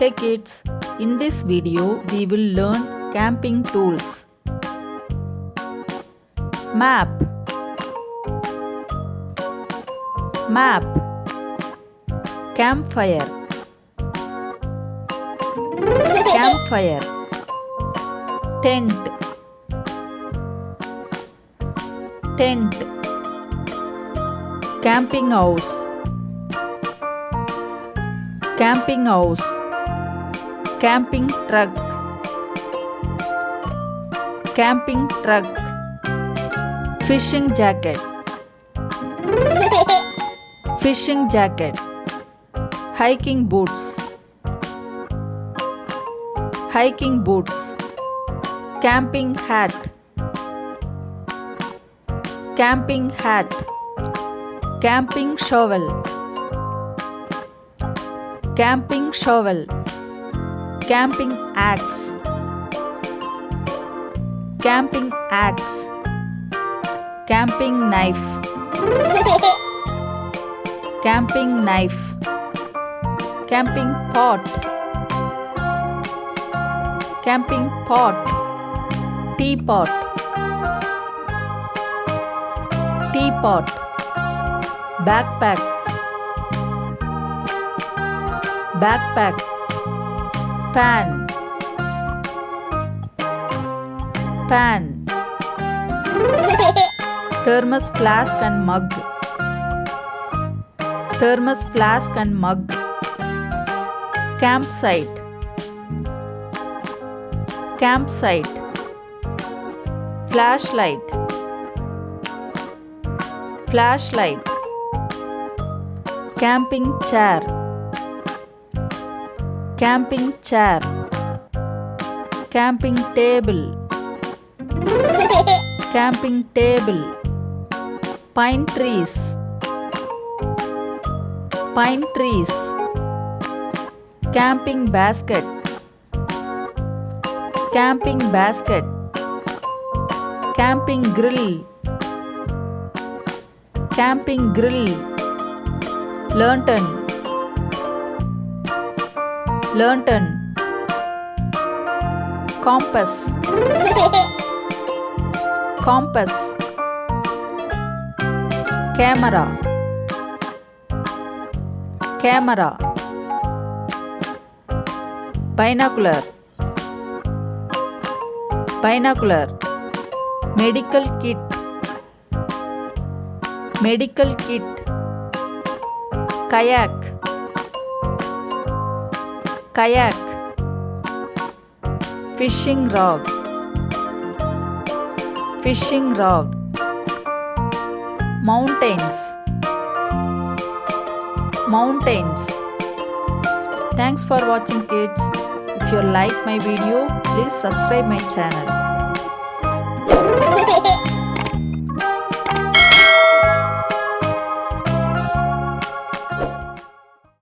Hey kids, in this video we will learn camping tools. Map. Map. Campfire. Campfire. Tent. Tent. Camping house. Camping house. Camping truck. Camping truck. Fishing jacket. Fishing jacket. Hiking boots. Hiking boots. Camping hat. Camping hat. Camping shovel. Camping shovel. Camping axe. Camping axe. Camping knife. Camping knife. Camping pot. Camping pot. Teapot. Teapot. Backpack. Backpack. Pan. Pan. Thermos flask and mug. Thermos flask and mug. Campsite. Campsite. Flashlight. Flashlight. Camping chair. Camping chair. Camping table. Camping table. Pine trees. Pine trees. Camping basket. Camping basket. Camping grill. Camping grill. Lantern. Lantern. Compass. Compass. Camera. Camera. Binocular. Binocular. Medical kit. Medical kit. Kayak. Kayak. Fishing rod. Fishing rod. Mountains. Mountains. Thanks for watching kids. If you like my video, please subscribe my channel.